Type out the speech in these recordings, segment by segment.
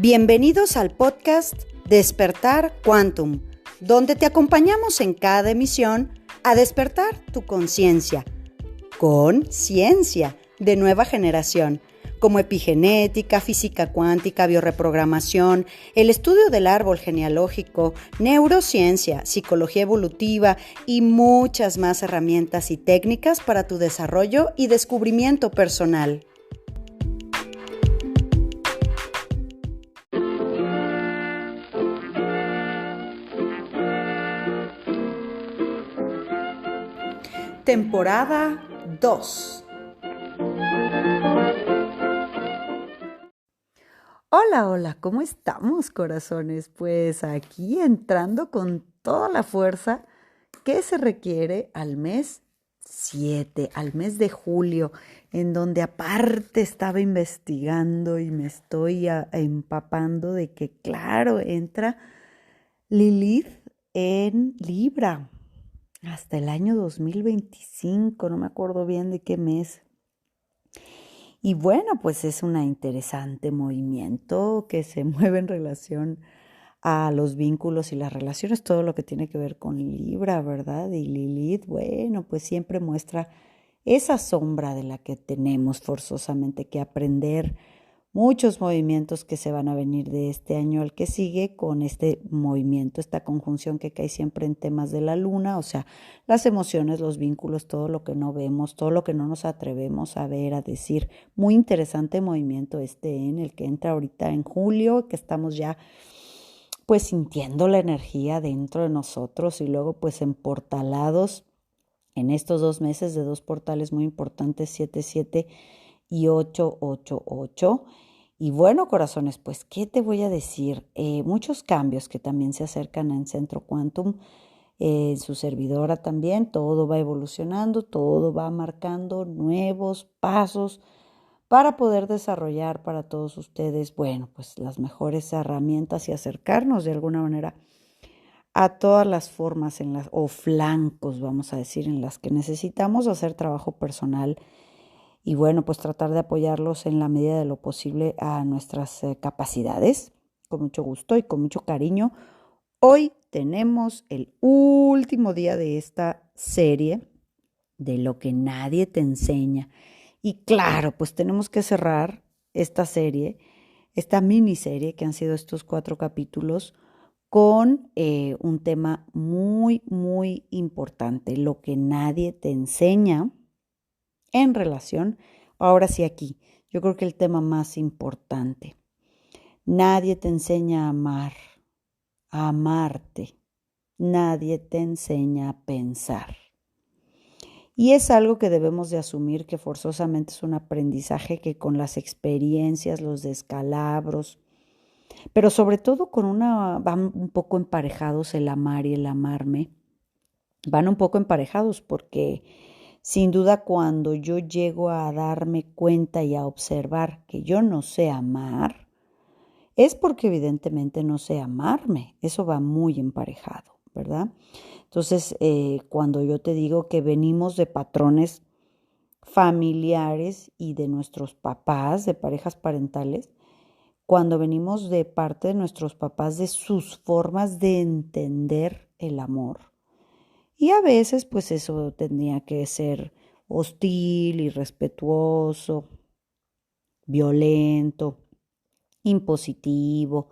Bienvenidos al podcast Despertar Quantum, donde te acompañamos en cada emisión a despertar tu conciencia con ciencia de nueva generación, como epigenética, física cuántica, bioreprogramación, el estudio del árbol genealógico, neurociencia, psicología evolutiva y muchas más herramientas y técnicas para tu desarrollo y descubrimiento personal. Temporada 2. Hola, ¿cómo estamos, corazones? Pues aquí entrando con toda la fuerza que se requiere al mes 7, al mes de julio, en donde aparte estaba investigando y me estoy empapando de que, claro, entra Lilith en Libra hasta el año 2025, no me acuerdo bien de qué mes. Y bueno, pues es un interesante movimiento que se mueve en relación a los vínculos y las relaciones, todo lo que tiene que ver con Libra, ¿verdad? Y Lilith, bueno, pues siempre muestra esa sombra de la que tenemos forzosamente que aprender. Muchos movimientos que se van a venir de este año al que sigue con este movimiento, esta conjunción que cae siempre en temas de la luna, o sea, las emociones, los vínculos, todo lo que no vemos, todo lo que no nos atrevemos a ver, a decir. Muy interesante movimiento en el que entra ahorita en julio, que estamos ya pues sintiendo la energía dentro de nosotros y luego pues emportalados en estos 2 meses de 2 portales muy importantes, 7-7 y 8-8-8. Y bueno, corazones, pues, ¿qué te voy a decir? Muchos cambios que también se acercan en Centro Quantum, en su servidora también, todo va evolucionando, todo va marcando nuevos pasos para poder desarrollar para todos ustedes, bueno, pues las mejores herramientas y acercarnos de alguna manera a todas las formas o flancos, vamos a decir, en las que necesitamos hacer trabajo personal y bueno, pues tratar de apoyarlos en la medida de lo posible a nuestras capacidades, con mucho gusto y con mucho cariño. Hoy tenemos el último día de esta serie de lo que nadie te enseña. Y claro, pues tenemos que cerrar esta serie, esta miniserie que han sido estos 4 capítulos, con un tema muy, muy importante, lo que nadie te enseña en relación, ahora sí aquí, yo creo que el tema más importante, nadie te enseña a amar, a amarte, nadie te enseña a pensar. Y es algo que debemos de asumir que forzosamente es un aprendizaje que con las experiencias, los descalabros, pero sobre todo van un poco emparejados el amar y el amarme, van un poco emparejados porque sin duda cuando yo llego a darme cuenta y a observar que yo no sé amar, es porque evidentemente no sé amarme, eso va muy emparejado, ¿verdad? Entonces, cuando yo te digo que venimos de patrones familiares y de nuestros papás, de parejas parentales, cuando venimos de parte de nuestros papás, de sus formas de entender el amor. Y a veces, pues eso tendría que ser hostil, irrespetuoso, violento, impositivo,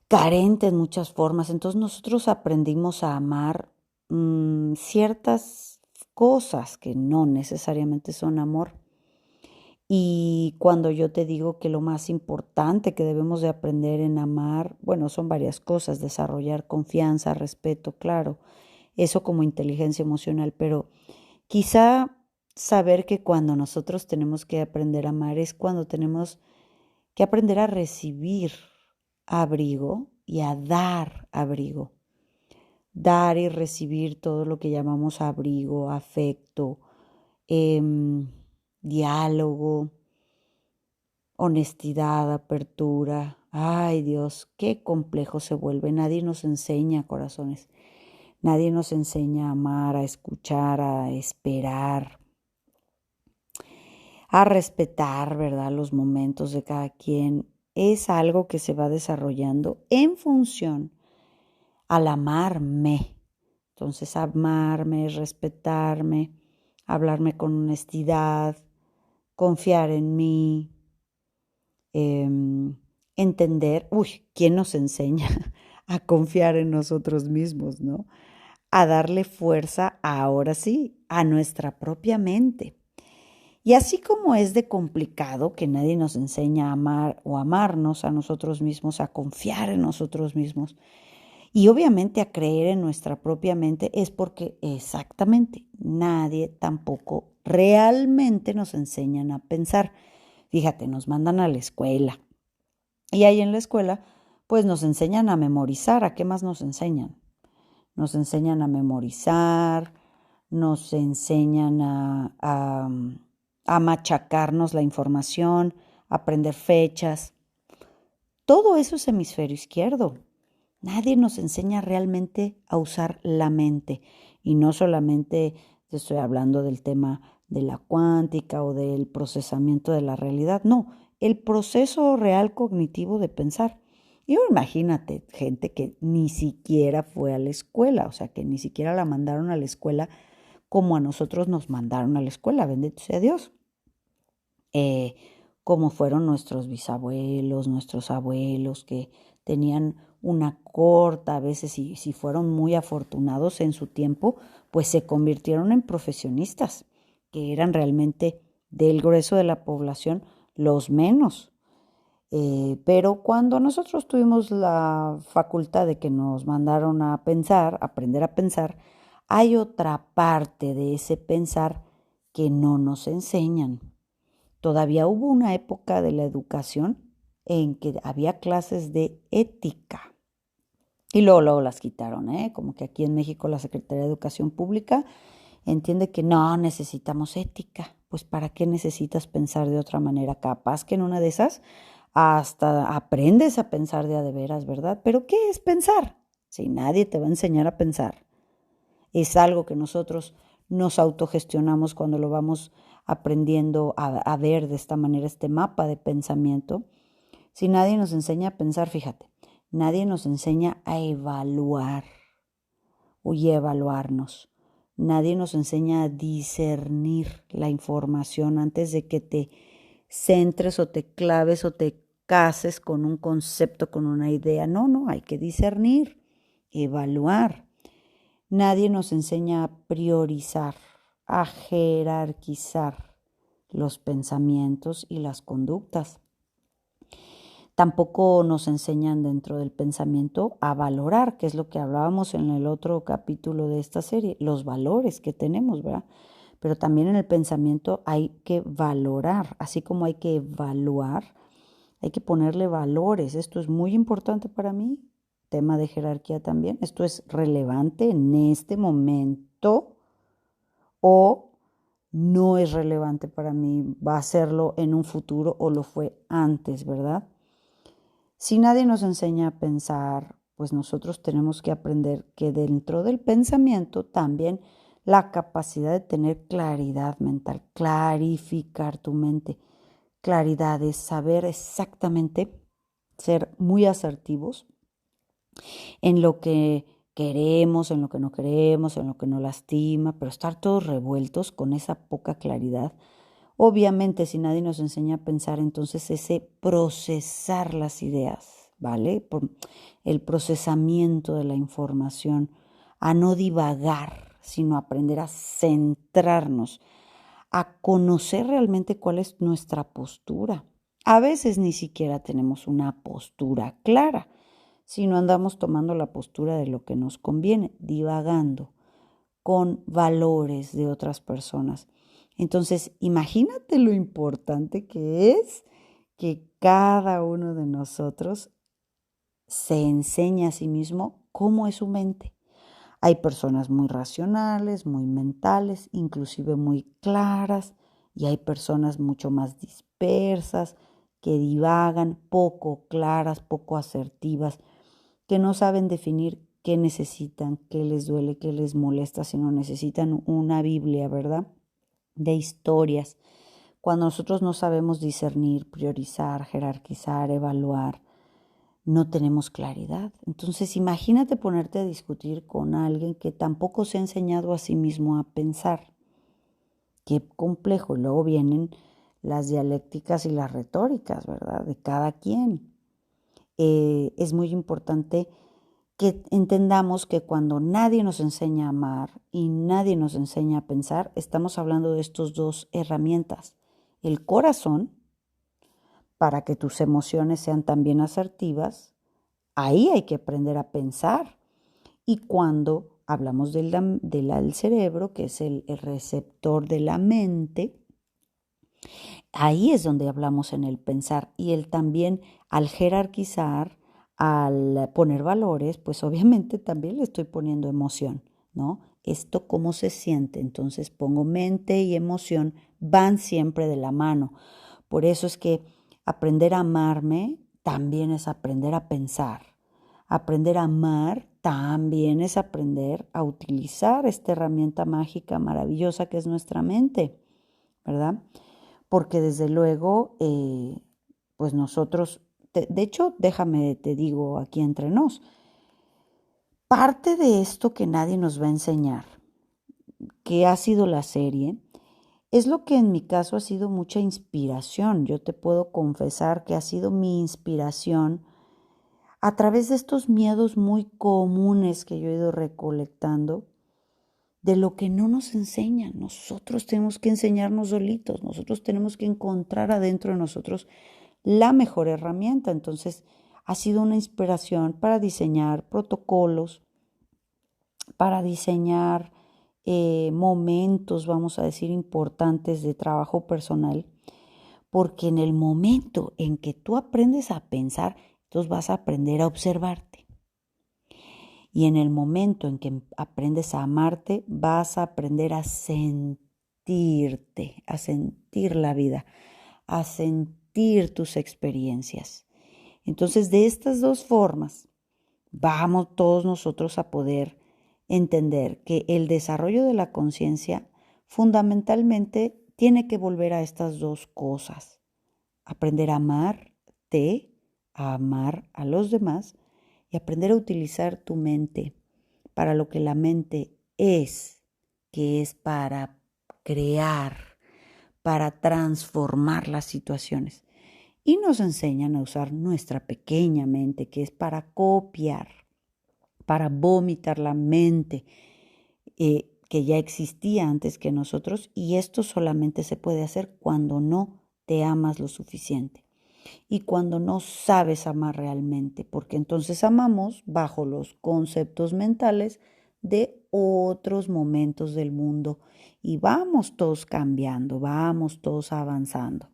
carente en muchas formas. Entonces nosotros aprendimos a amar ciertas cosas que no necesariamente son amor. Y cuando yo te digo que lo más importante que debemos de aprender en amar, bueno, son varias cosas, desarrollar confianza, respeto, claro, eso como inteligencia emocional, pero quizá saber que cuando nosotros tenemos que aprender a amar es cuando tenemos que aprender a recibir abrigo y a dar abrigo. Dar y recibir todo lo que llamamos abrigo, afecto, diálogo, honestidad, apertura. Ay, Dios, qué complejo se vuelve. Nadie nos enseña, corazones. Nadie nos enseña a amar, a escuchar, a esperar, a respetar, ¿verdad? Los momentos de cada quien. es algo que se va desarrollando en función al amarme. Entonces, amarme, respetarme, hablarme con honestidad, confiar en mí, entender, ¿quién nos enseña a confiar en nosotros mismos, no? A darle fuerza, ahora sí, a nuestra propia mente. Y así como es de complicado que nadie nos enseña a amar o amarnos a nosotros mismos, a confiar en nosotros mismos y obviamente a creer en nuestra propia mente, es porque exactamente nadie tampoco realmente nos enseñan a pensar. Fíjate, nos mandan a la escuela y ahí en la escuela pues nos enseñan a memorizar. ¿A qué más nos enseñan? Nos enseñan a memorizar, nos enseñan a machacarnos la información, a aprender fechas. Todo eso es hemisferio izquierdo. Nadie nos enseña realmente a usar la mente. Y no solamente te estoy hablando del tema de la cuántica o del procesamiento de la realidad. No, el proceso real cognitivo de pensar. Y imagínate, gente que ni siquiera fue a la escuela, o sea, que ni siquiera la mandaron a la escuela como a nosotros nos mandaron a la escuela, bendito sea Dios. Como fueron nuestros bisabuelos, nuestros abuelos, que tenían una corta, a veces si fueron muy afortunados en su tiempo, pues se convirtieron en profesionistas, que eran realmente del grueso de la población los menos. Pero cuando nosotros tuvimos la facultad de que nos mandaron a pensar, aprender a pensar, hay otra parte de ese pensar que no nos enseñan. Todavía hubo una época de la educación en que había clases de ética. Y luego las quitaron, ¿eh? Como que aquí en México la Secretaría de Educación Pública entiende que no necesitamos ética. Pues ¿para qué necesitas pensar de otra manera? Capaz que en una de esas hasta aprendes a pensar de veras, ¿verdad? Pero ¿qué es pensar? Si nadie te va a enseñar a pensar. Es algo que nosotros nos autogestionamos cuando lo vamos aprendiendo a ver de esta manera este mapa de pensamiento. Si nadie nos enseña a pensar, fíjate, nadie nos enseña a evaluar y evaluarnos. Nadie nos enseña a discernir la información antes de que te centres o te claves o te cases con un concepto, con una idea. No, hay que discernir, evaluar. Nadie nos enseña a priorizar, a jerarquizar los pensamientos y las conductas. Tampoco nos enseñan dentro del pensamiento a valorar, que es lo que hablábamos en el otro capítulo de esta serie, los valores que tenemos, ¿verdad? Pero también en el pensamiento hay que valorar, así como hay que evaluar, hay que ponerle valores. Esto es muy importante para mí, tema de jerarquía también. Esto es relevante en este momento o no es relevante para mí, va a serlo en un futuro o lo fue antes, ¿verdad? Si nadie nos enseña a pensar, pues nosotros tenemos que aprender que dentro del pensamiento también la capacidad de tener claridad mental, clarificar tu mente. Claridad es saber exactamente, ser muy asertivos en lo que queremos, en lo que no queremos, en lo que nos lastima, pero estar todos revueltos con esa poca claridad. Obviamente, si nadie nos enseña a pensar, entonces ese procesar las ideas, ¿vale? Por el procesamiento de la información, a no divagar, sino aprender a centrarnos, a conocer realmente cuál es nuestra postura. A veces ni siquiera tenemos una postura clara, sino andamos tomando la postura de lo que nos conviene, divagando con valores de otras personas. Entonces, imagínate lo importante que es que cada uno de nosotros se enseñe a sí mismo cómo es su mente. Hay personas muy racionales, muy mentales, inclusive muy claras, y hay personas mucho más dispersas, que divagan, poco claras, poco asertivas, que no saben definir qué necesitan, qué les duele, qué les molesta, sino necesitan una Biblia, ¿verdad? De historias Cuando nosotros no sabemos discernir, priorizar, jerarquizar, evaluar, no tenemos claridad. Entonces, imagínate ponerte a discutir con alguien que tampoco se ha enseñado a sí mismo a pensar. Qué complejo. Y luego vienen las dialécticas y las retóricas, ¿verdad? De cada quien. Es muy importante que entendamos que cuando nadie nos enseña a amar y nadie nos enseña a pensar, estamos hablando de estas dos herramientas. El corazón, para que tus emociones sean también asertivas, ahí hay que aprender a pensar. Y cuando hablamos del cerebro, que es el receptor de la mente, ahí es donde hablamos en el pensar. Y el también al jerarquizar, al poner valores, pues obviamente también le estoy poniendo emoción, ¿no? Esto cómo se siente. Entonces pongo mente y emoción, van siempre de la mano. Por eso es que aprender a amarme también es aprender a pensar. Aprender a amar también es aprender a utilizar esta herramienta mágica, maravillosa que es nuestra mente, ¿verdad? Porque desde luego, pues nosotros, de hecho, déjame, te digo aquí entre nos, parte de esto que nadie nos va a enseñar, que ha sido la serie, es lo que en mi caso ha sido mucha inspiración. Yo te puedo confesar que ha sido mi inspiración a través de estos miedos muy comunes que yo he ido recolectando, de lo que no nos enseñan. Nosotros tenemos que enseñarnos solitos, nosotros tenemos que encontrar adentro de nosotros la mejor herramienta. Entonces, ha sido una inspiración para diseñar protocolos, para diseñar momentos, vamos a decir, importantes de trabajo personal, porque en el momento en que tú aprendes a pensar, entonces vas a aprender a observarte. Y en el momento en que aprendes a amarte, vas a aprender a sentirte, a sentir la vida, a sentir tus experiencias. Entonces, de estas dos formas, vamos todos nosotros a poder entender que el desarrollo de la conciencia fundamentalmente tiene que volver a estas dos cosas. Aprender a amarte, a amar a los demás y aprender a utilizar tu mente para lo que la mente es, que es para crear, para transformar las situaciones. Y nos enseñan a usar nuestra pequeña mente, que es para copiar, para vomitar la mente que ya existía antes que nosotros, y esto solamente se puede hacer cuando no te amas lo suficiente y cuando no sabes amar realmente, porque entonces amamos bajo los conceptos mentales de otros momentos del mundo y vamos todos cambiando, vamos todos avanzando.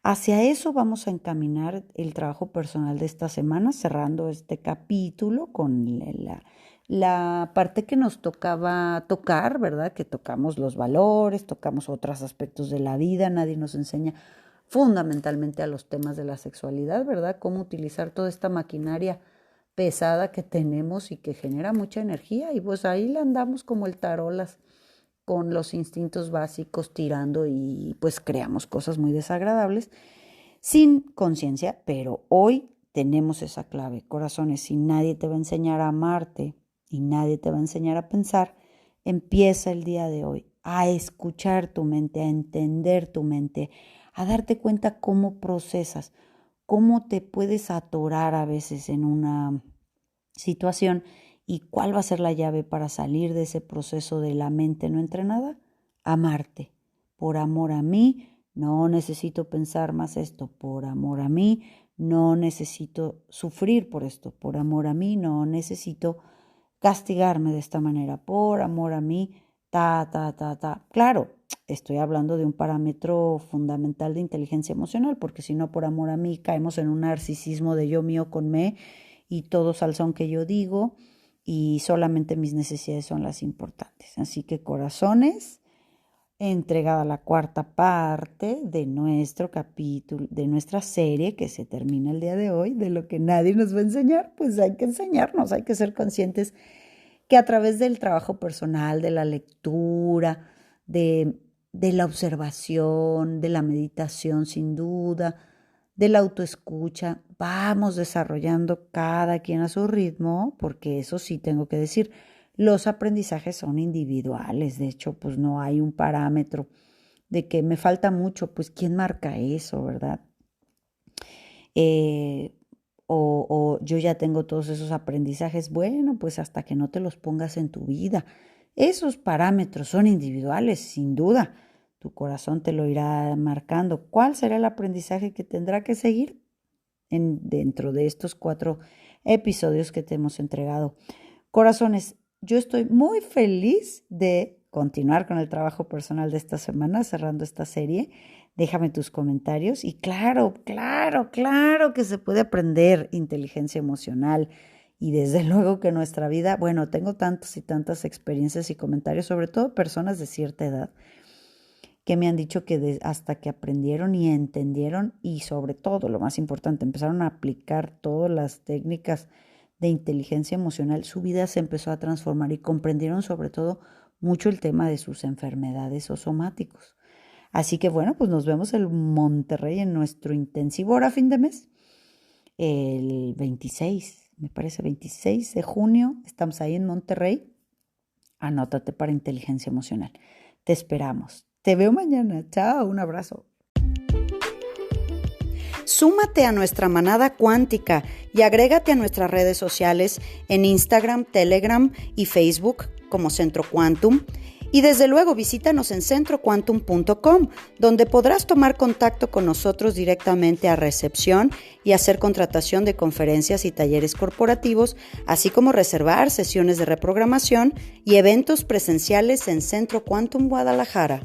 Hacia eso vamos a encaminar el trabajo personal de esta semana, cerrando este capítulo con la parte que nos tocaba tocar, ¿verdad? Que tocamos los valores, tocamos otros aspectos de la vida, nadie nos enseña fundamentalmente a los temas de la sexualidad, ¿verdad? Cómo utilizar toda esta maquinaria pesada que tenemos y que genera mucha energía y pues ahí le andamos como el tarolas con los instintos básicos tirando y pues creamos cosas muy desagradables sin conciencia, pero hoy tenemos esa clave, corazones, si nadie te va a enseñar a amarte y nadie te va a enseñar a pensar, empieza el día de hoy a escuchar tu mente, a entender tu mente, a darte cuenta cómo procesas, cómo te puedes atorar a veces en una situación y cuál va a ser la llave para salir de ese proceso de la mente no entrenada. Amarte. Por amor a mí, no necesito pensar más esto. Por amor a mí, no necesito sufrir por esto. Por amor a mí, no necesito castigarme de esta manera. Por amor a mí, ta. Claro, estoy hablando de un parámetro fundamental de inteligencia emocional, porque si no, por amor a mí, caemos en un narcisismo de yo mío con me y todos al son que yo digo y solamente mis necesidades son las importantes. Así que corazones, entregada la cuarta parte de nuestro capítulo, de nuestra serie que se termina el día de hoy, de lo que nadie nos va a enseñar, pues hay que enseñarnos, hay que ser conscientes que a través del trabajo personal, de la lectura, de de la observación, de la meditación sin duda, de la autoescucha. Vamos desarrollando cada quien a su ritmo, porque eso sí tengo que decir, los aprendizajes son individuales. De hecho, pues no hay un parámetro de que me falta mucho. Pues ¿quién marca eso, verdad? O yo ya tengo todos esos aprendizajes. Bueno, pues hasta que no te los pongas en tu vida. Esos parámetros son individuales, sin duda. Tu corazón te lo irá marcando. ¿Cuál será el aprendizaje que tendrá que seguir dentro de estos 4 episodios que te hemos entregado? Corazones, yo estoy muy feliz de continuar con el trabajo personal de esta semana, cerrando esta serie. Déjame tus comentarios y claro que se puede aprender inteligencia emocional y desde luego que nuestra vida, bueno, tengo tantas y tantas experiencias y comentarios, sobre todo personas de cierta edad, que me han dicho que hasta que aprendieron y entendieron y sobre todo, lo más importante, empezaron a aplicar todas las técnicas de inteligencia emocional, su vida se empezó a transformar y comprendieron sobre todo mucho el tema de sus enfermedades o somáticos. Así que bueno, pues nos vemos en Monterrey en nuestro intensivo ahora fin de mes, el 26, me parece 26 de junio, estamos ahí en Monterrey. Anótate para inteligencia emocional. Te esperamos. Te veo mañana. Chao, un abrazo. Súmate a nuestra manada cuántica y agrégate a nuestras redes sociales en Instagram, Telegram y Facebook como Centro Quantum. Y desde luego visítanos en centroquantum.com, donde podrás tomar contacto con nosotros directamente a recepción y hacer contratación de conferencias y talleres corporativos, así como reservar sesiones de reprogramación y eventos presenciales en Centro Quantum Guadalajara.